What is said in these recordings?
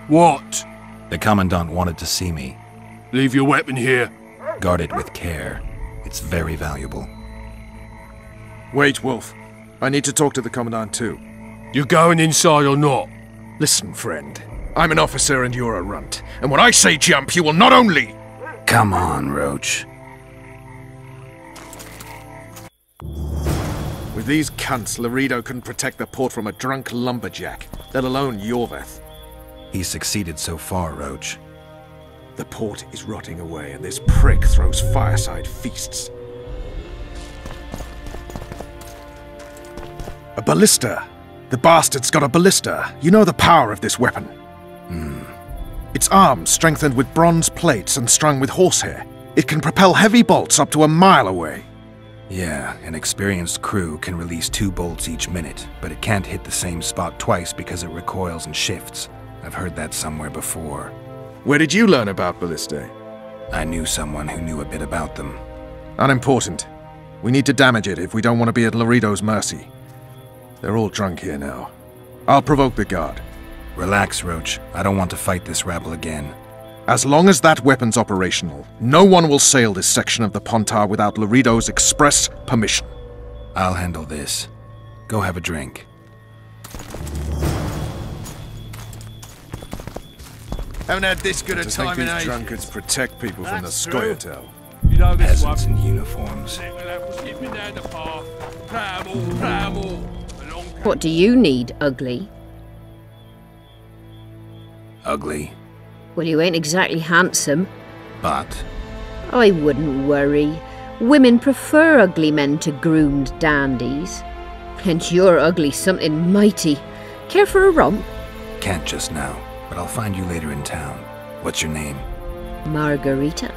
What? The Commandant wanted to see me. Leave your weapon here. Guard it with care. It's very valuable. Wait, Wolf. I need to talk to the Commandant too. You going inside or not? Listen, friend. I'm an officer and you're a runt. And when I say jump, you will not only... Come on, Roach. With these cunts, Laredo couldn't protect the port from a drunk lumberjack, let alone Yorveth. He's succeeded so far, Roach. The port is rotting away, and this prick throws fireside feasts. A ballista! The bastard's got a ballista. You know the power of this weapon. Its arms strengthened with bronze plates and strung with horsehair. It can propel heavy bolts up to a mile away. Yeah, an experienced crew can release 2 bolts each minute, but it can't hit the same spot twice because it recoils and shifts. I've heard that somewhere before. Where did you learn about ballistae? I knew someone who knew a bit about them. Unimportant. We need to damage it if we don't want to be at Laredo's mercy. They're all drunk here now. I'll provoke the guard. Relax, Roach. I don't want to fight this rabble again. As long as that weapon's operational, no one will sail this section of the Pontar without Laredo's express permission. I'll handle this. Go have a drink. Haven't had this good a time in ages. Drunkards protect people from the Scoia'tael. You know this one. Peasants in uniforms. What do you need, ugly? Ugly, Well, you ain't exactly handsome. but... I wouldn't worry. Women prefer ugly men to groomed dandies. And you're ugly something mighty. Care for a romp? Can't just now, but I'll find you later in town. What's your name? Margarita.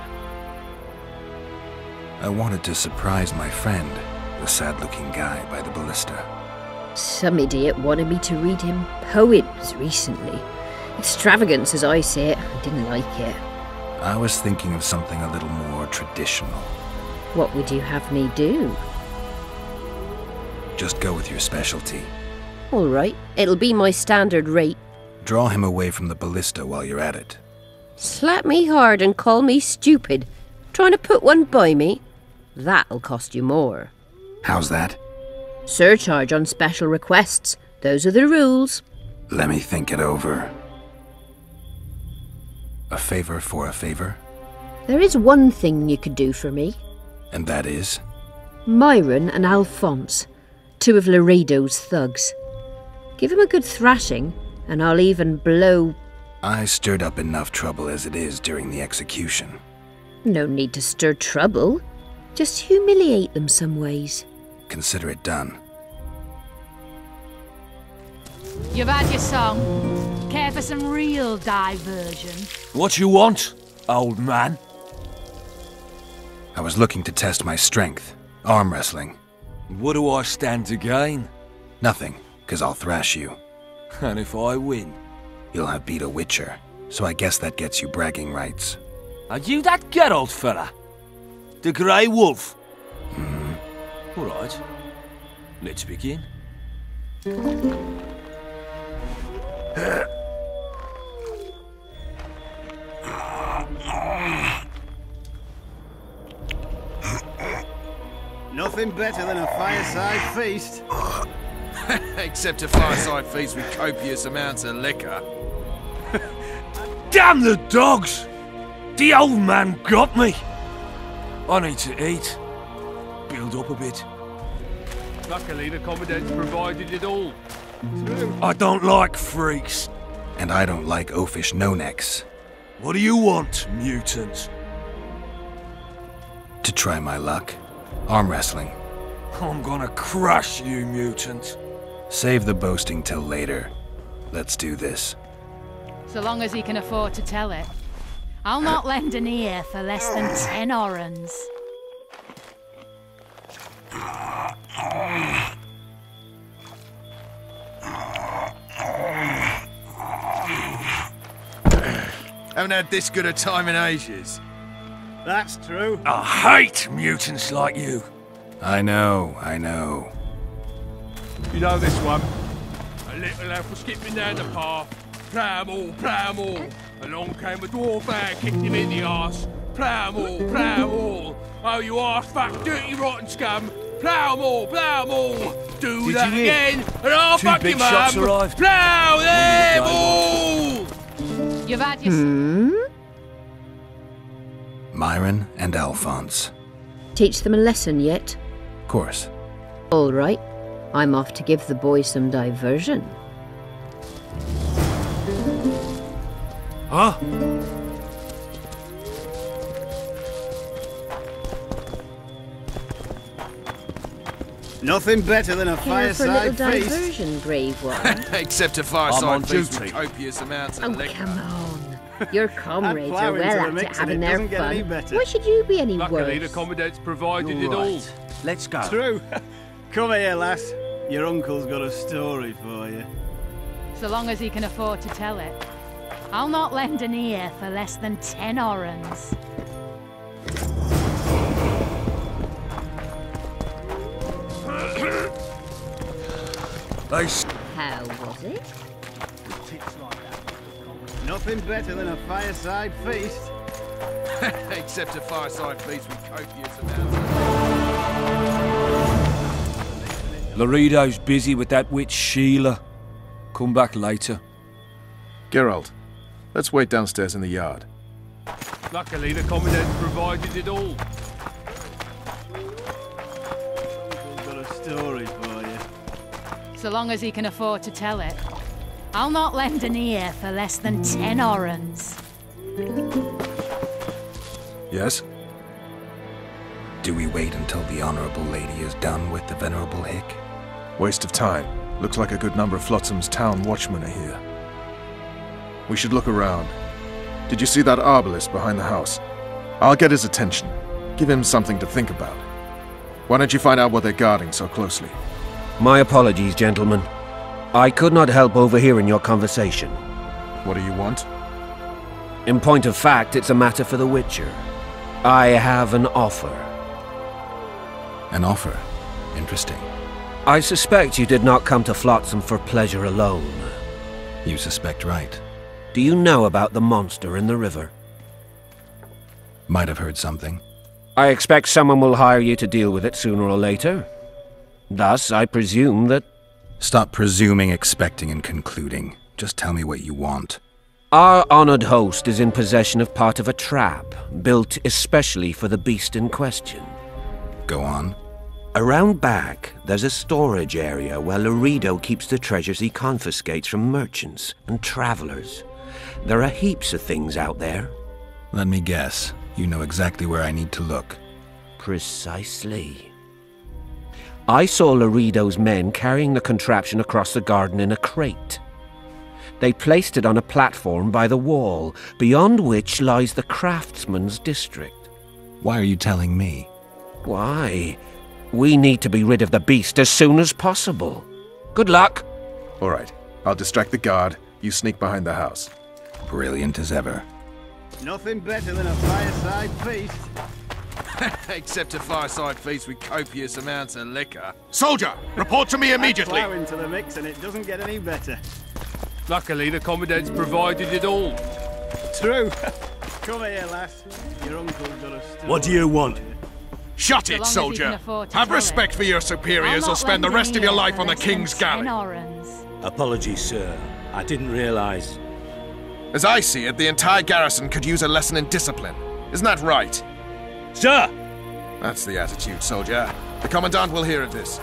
I wanted to surprise my friend, the sad-looking guy by the ballista. Some idiot wanted me to read him poems recently. Extravagance, as I say it. I didn't like it. I was thinking of something a little more traditional. What would you have me do? Just go with your specialty. All right, it'll be my standard rate. Draw him away from the ballista while you're at it. Slap me hard and call me stupid. Trying to put one by me? That'll cost you more. How's that? Surcharge on special requests. Those are the rules. Let me think it over. A favor for a favor? There is one thing you could do for me. And that is? Myron and Alphonse, 2 of Laredo's thugs. Give 'em a good thrashing, and I'll even blow... I stirred up enough trouble as it is during the execution. No need to stir trouble. Just humiliate them some ways. Consider it done. You've had your song. Care for some real diversion? What you want, old man? I was looking to test my strength. Arm wrestling. What do I stand to gain? Nothing, 'cause I'll thrash you. And if I win? You'll have beat a witcher, so I guess that gets you bragging rights. Are you that Geralt fella? The Grey Wolf? All right. Let's begin. Nothing better than a fireside feast. Except a fireside feast with copious amounts of liquor. Damn the dogs! The old man got me! I need to eat. Build up a bit. Luckily, the Commandant's provided it all. I don't like freaks. And I don't like oafish no-necks. What do you want, mutant? To try my luck. Arm wrestling. I'm gonna crush you, mutant. Save the boasting till later. Let's do this. So long as he can afford to tell it. I'll not lend an ear for less than 10 orens. Haven't had this good a time in ages. That's true. I hate mutants like you. I know, I know. You know this one. A little elf was skipping down the path. Plough 'em all, plough 'em all. Along came a dwarf and kicked him in the arse. Plough 'em all, plough 'em all. Oh, you arse-fuck, dirty rotten scum. Plough 'em all, plough 'em all. Do Did that you hear? again, and I'll Two fuck big you, shots mum. arrived. Plough them all! You've had your... Myron and Alphonse. Teach them a lesson yet? Of course. All right. I'm off to give the boys some diversion. Huh? Nothing better than a Care for a little fireside feast. diversion, brave one? Except a I'm fireside on feast with duty. copious amounts of Oh, liquor. come on. Your comrades plough are into well the at it, mix and having it their doesn't get any fun. better. Why should you be any Luckily, the worse? commandant's provided it all. Right. Let's go. True. Come here, lass. Your uncle's got a story for you. So long as he can afford to tell it. I'll not lend an ear for less than 10 orens. How was it? Nothing better than a fireside feast. Except a fireside feast with copious amounts of... Laredo's busy with that witch Sheila. Come back later. Geralt, let's wait downstairs in the yard. Luckily, the commandant's provided it all. Uncle's got a story for you. So long as he can afford to tell it. I'll not lend an ear for less than 10 orens. Yes? Do we wait until the Honourable Lady is done with the Venerable Hick? Waste of time. Looks like a good number of Flotsam's town watchmen are here. We should look around. Did you see that arbalist behind the house? I'll get his attention. Give him something to think about. Why don't you find out what they're guarding so closely? My apologies, gentlemen. I could not help overhearing your conversation. What do you want? In point of fact, it's a matter for the Witcher. I have an offer. An offer? Interesting. I suspect you did not come to Flotsam for pleasure alone. You suspect right. Do you know about the monster in the river? Might have heard something. I expect someone will hire you to deal with it sooner or later. Thus, I presume that... Stop presuming, expecting, and concluding. Just tell me what you want. Our honored host is in possession of part of a trap, built especially for the beast in question. Go on. Around back, there's a storage area where Laredo keeps the treasures he confiscates from merchants and travelers. There are heaps of things out there. Let me guess. You know exactly where I need to look. Precisely. I saw Laredo's men carrying the contraption across the garden in a crate. They placed it on a platform by the wall, beyond which lies the craftsman's district. Why are you telling me? Why? We need to be rid of the beast as soon as possible. Good luck. All right. I'll distract the guard. You sneak behind the house. Brilliant as ever. Nothing better than a fireside feast. Except a fireside feast with copious amounts of liquor. Soldier! Report to me immediately! Plough into the mix and it doesn't get any better. Luckily, the commandant's provided it all. True. Come here, lass. Your uncle's got a story. What do you want? Shut So it, long as he soldier! can afford to Have tell respect it. for your I'll superiors or not spend the lend an rest of your ear life for on the less than King's 10 galley. orens. Apologies, sir. I didn't realize. As I see it, the entire garrison could use a lesson in discipline. Isn't that right? Sir! That's the attitude, soldier. The Commandant will hear of this.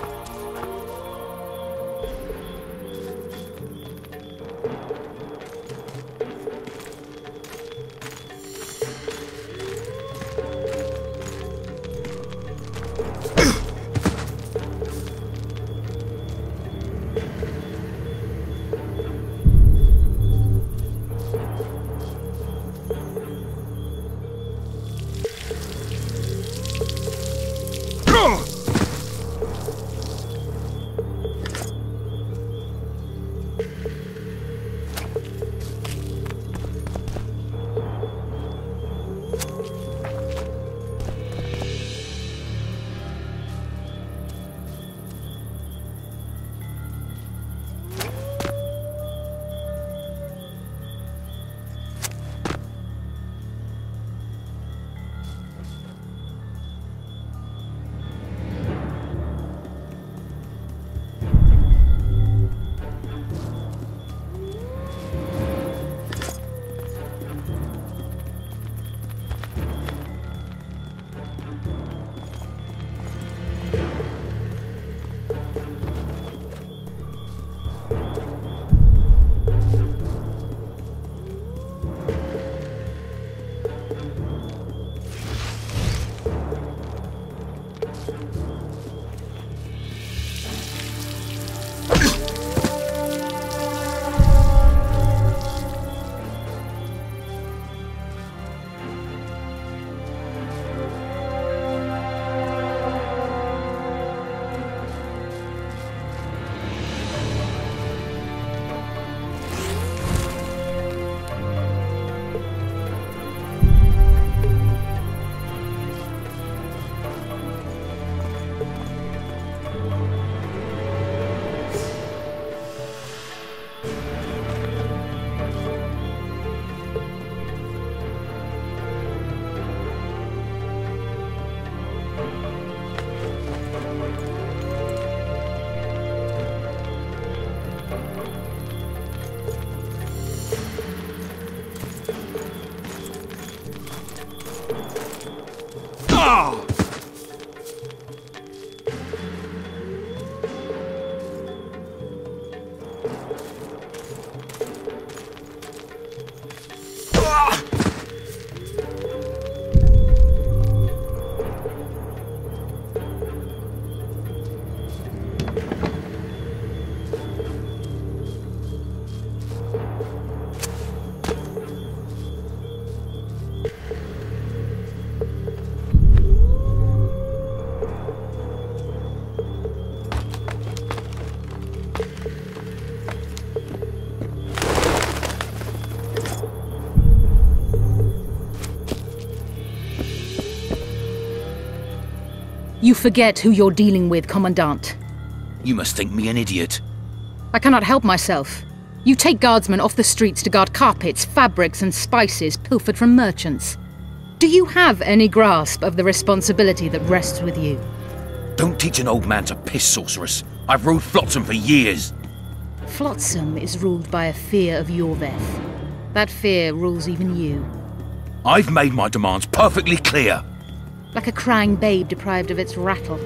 You forget who you're dealing with, Commandant. You must think me an idiot. I cannot help myself. You take guardsmen off the streets to guard carpets, fabrics and spices pilfered from merchants. Do you have any grasp of the responsibility that rests with you? Don't teach an old man to piss, sorceress. I've ruled Flotsam for years. Flotsam is ruled by a fear of Yorveth. That fear rules even you. I've made my demands perfectly clear. Like a crying babe deprived of its rattle.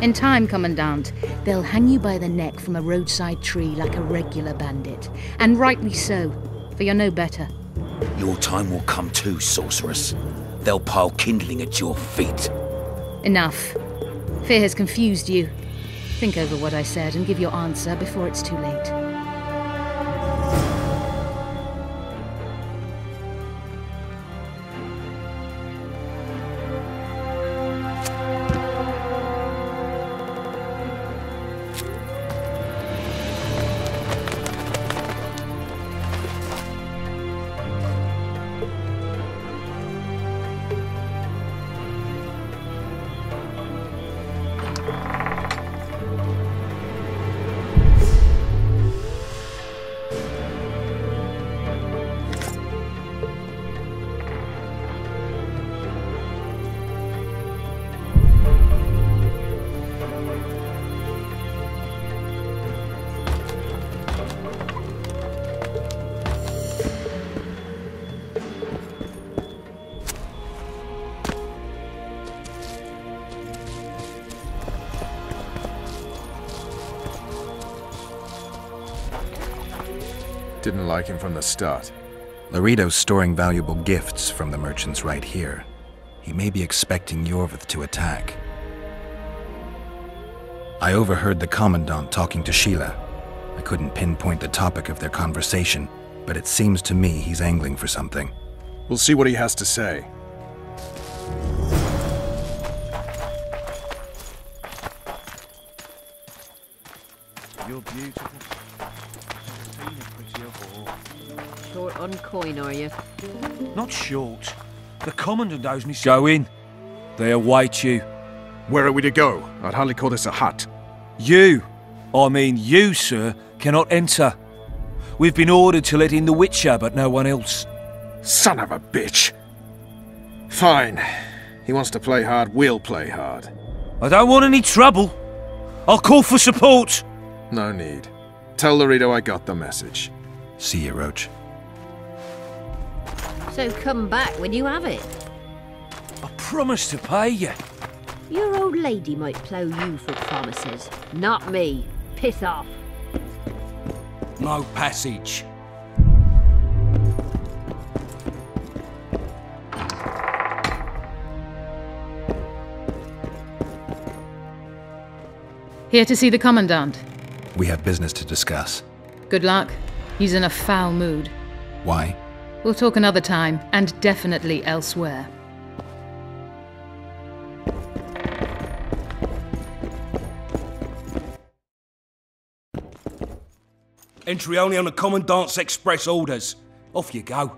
In time, Commandant, they'll hang you by the neck from a roadside tree like a regular bandit. And rightly so, for you're no better. Your time will come too, sorceress. They'll pile kindling at your feet. Enough. Fear has confused you. Think over what I said and give your answer before it's too late. Didn't like him from the start. Laredo's storing valuable gifts from the merchants right here. He may be expecting Yorveth to attack. I overheard the Commandant talking to Sheila. I couldn't pinpoint the topic of their conversation, but it seems to me he's angling for something. We'll see what he has to say. You're beautiful. Short on coin, are you? Not short. The Commandant owes me... Go in. They await you. Where are we to go? I'd hardly call this a hut. You, sir, cannot enter. We've been ordered to let in the Witcher, but no one else. Son of a bitch! Fine. He wants to play hard, we'll play hard. I don't want any trouble. I'll call for support. No need. Tell Laredo I got the message. See you, Roach. So come back when you have it. I promise to pay you. Your old lady might plough you for promises. Not me. Piss off. No passage. Here to see the Commandant. We have business to discuss. Good luck. He's in a foul mood. Why? We'll talk another time, and definitely elsewhere. Entry only on the Commandant's express orders. Off you go.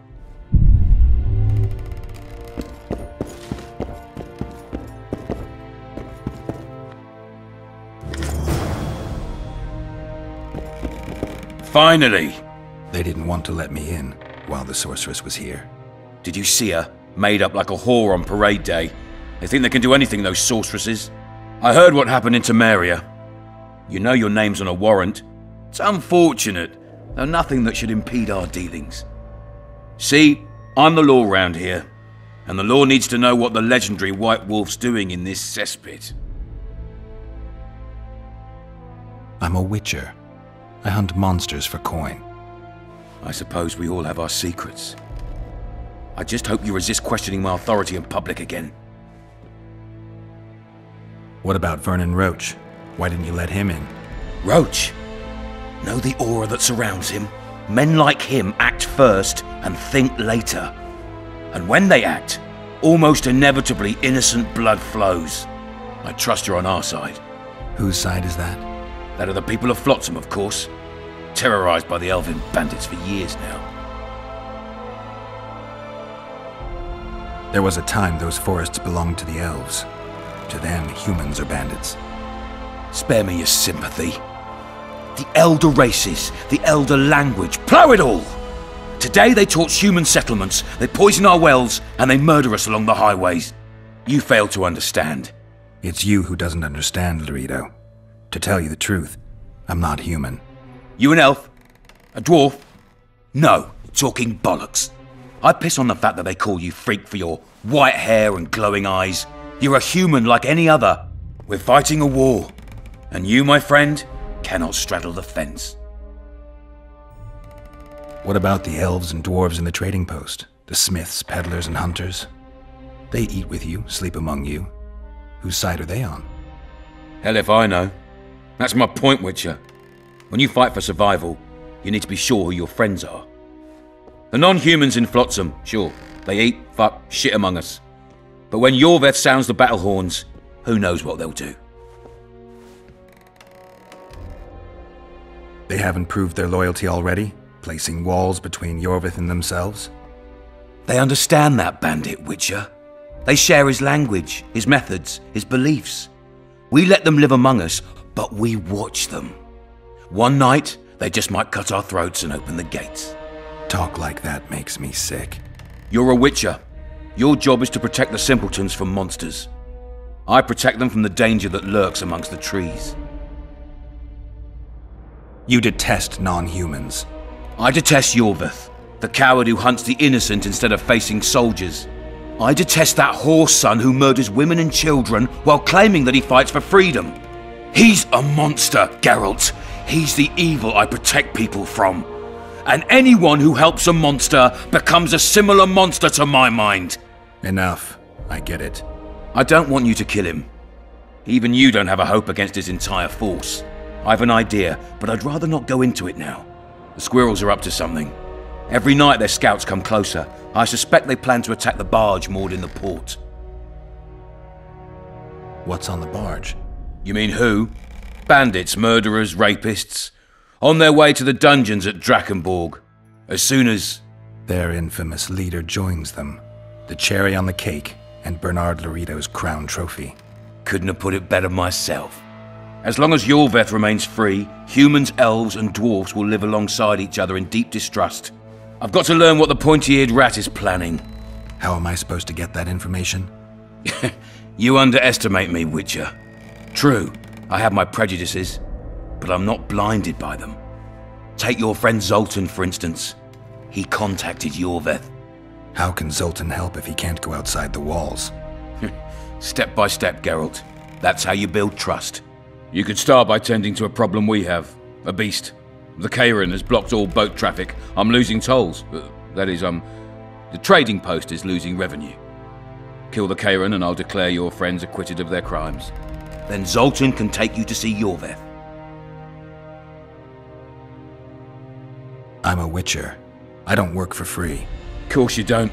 Finally! They didn't want to let me in while the sorceress was here. Did you see her? Made up like a whore on parade day. They think they can do anything, those sorceresses. I heard what happened in Temeria. You know your name's on a warrant. It's unfortunate, though nothing that should impede our dealings. See, I'm the law round here. And the law needs to know what the legendary White Wolf's doing in this cesspit. I'm a witcher. I hunt monsters for coin. I suppose we all have our secrets. I just hope you resist questioning my authority in public again. What about Vernon Roach? Why didn't you let him in? Roach? Know the aura that surrounds him? Men like him act first and think later. And when they act, almost inevitably innocent blood flows. I trust you're on our side. Whose side is that? That of the people of Flotsam, of course. Terrorized by the elven bandits for years now. There was a time those forests belonged to the elves. To them, humans are bandits. Spare me your sympathy. The elder races, the elder language, plough it all! Today they torch human settlements, they poison our wells, and they murder us along the highways. You fail to understand. It's you who doesn't understand, Laredo. To tell you the truth, I'm not human. You an elf? A dwarf? No, talking bollocks. I piss on the fact that they call you freak for your white hair and glowing eyes. You're a human like any other. We're fighting a war. And you, my friend, cannot straddle the fence. What about the elves and dwarves in the trading post? The smiths, peddlers, and hunters? They eat with you, sleep among you. Whose side are they on? Hell if I know. That's my point, Witcher. When you fight for survival, you need to be sure who your friends are. The non-humans in Flotsam, sure, they eat, fuck, shit among us. But when Yorveth sounds the battle horns, who knows what they'll do. They haven't proved their loyalty already, placing walls between Yorveth and themselves? They understand that, bandit Witcher. They share his language, his methods, his beliefs. We let them live among us, but we watch them. One night, they just might cut our throats and open the gates. Talk like that makes me sick. You're a Witcher. Your job is to protect the simpletons from monsters. I protect them from the danger that lurks amongst the trees. You detest non-humans. I detest Yorveth, the coward who hunts the innocent instead of facing soldiers. I detest that whore son who murders women and children while claiming that he fights for freedom. He's a monster, Geralt. He's the evil I protect people from. And anyone who helps a monster becomes a similar monster to my mind. Enough. I get it. I don't want you to kill him. Even you don't have a hope against his entire force. I've an idea, but I'd rather not go into it now. The squirrels are up to something. Every night their scouts come closer. I suspect they plan to attack the barge moored in the port. What's on the barge? You mean who? Bandits, murderers, rapists. On their way to the dungeons at Drakenborg. As soon as... Their infamous leader joins them. The cherry on the cake, and Bernard Laredo's crown trophy. Couldn't have put it better myself. As long as Yorveth remains free, humans, elves, and dwarves will live alongside each other in deep distrust. I've got to learn what the pointy-eared rat is planning. How am I supposed to get that information? You underestimate me, Witcher. True, I have my prejudices, but I'm not blinded by them. Take your friend Zoltan, for instance. He contacted Yorveth. How can Zoltan help if he can't go outside the walls? Step by step, Geralt. That's how you build trust. You could start by tending to a problem we have. A beast. The Kairan has blocked all boat traffic. I'm losing tolls. That is, the trading post is losing revenue. Kill the Kairan and I'll declare your friends acquitted of their crimes. Then Zoltan can take you to see Yorveth. I'm a witcher. I don't work for free. Course you don't.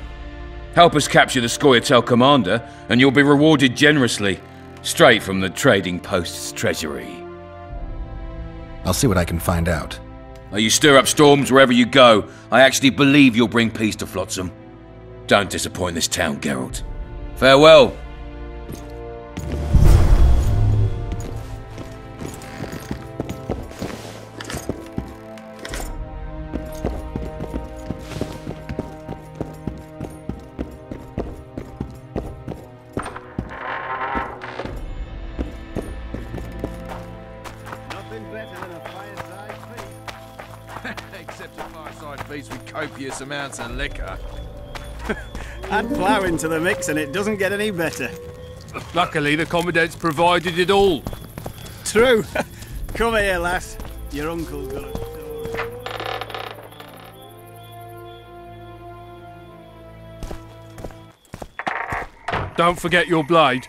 Help us capture the Scoia'tael commander, and you'll be rewarded generously, straight from the trading post's treasury. I'll see what I can find out. You stir up storms wherever you go. I actually believe you'll bring peace to Flotsam. Don't disappoint this town, Geralt. Farewell. Except a fireside feast with copious amounts of liquor. Add plough into the mix and it doesn't get any better. Luckily, the Commandant's provided it all. True. Come here, lass. Your uncle's got a story. Don't forget your blade.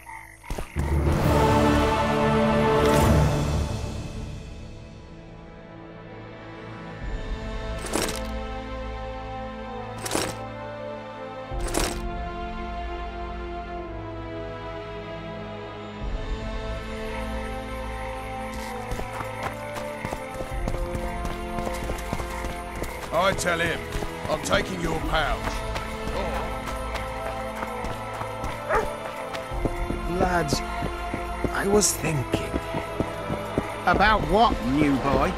I tell him, I'm taking your pouch. Lads, I was thinking. About what, new boy?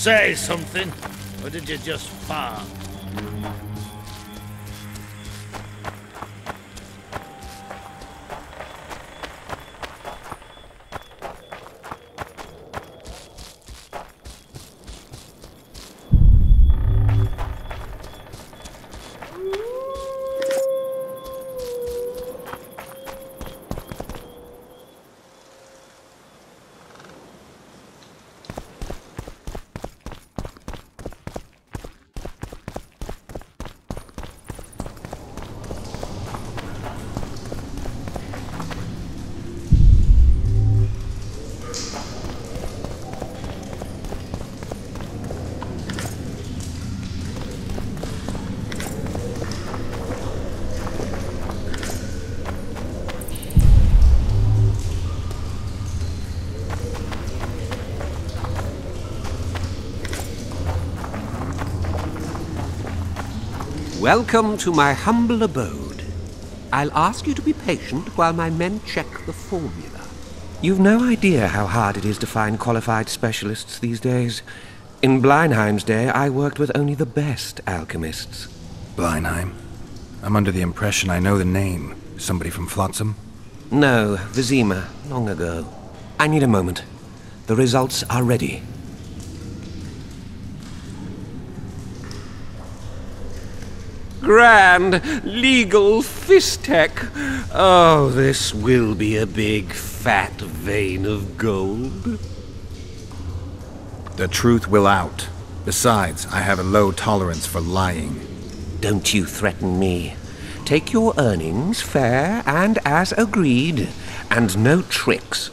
Say something, or did you just fart? Welcome to my humble abode. I'll ask you to be patient while my men check the formula. You've no idea how hard it is to find qualified specialists these days. In Bleinheim's day, I worked with only the best alchemists. Bleinheim? I'm under the impression I know the name. Somebody from Flotsam? No, Vizima, long ago. I need a moment. The results are ready. Grand legal fisstech. Oh, this will be a big fat vein of gold. The truth will out. Besides, I have a low tolerance for lying. Don't you threaten me. Take your earnings fair and as agreed, and no tricks.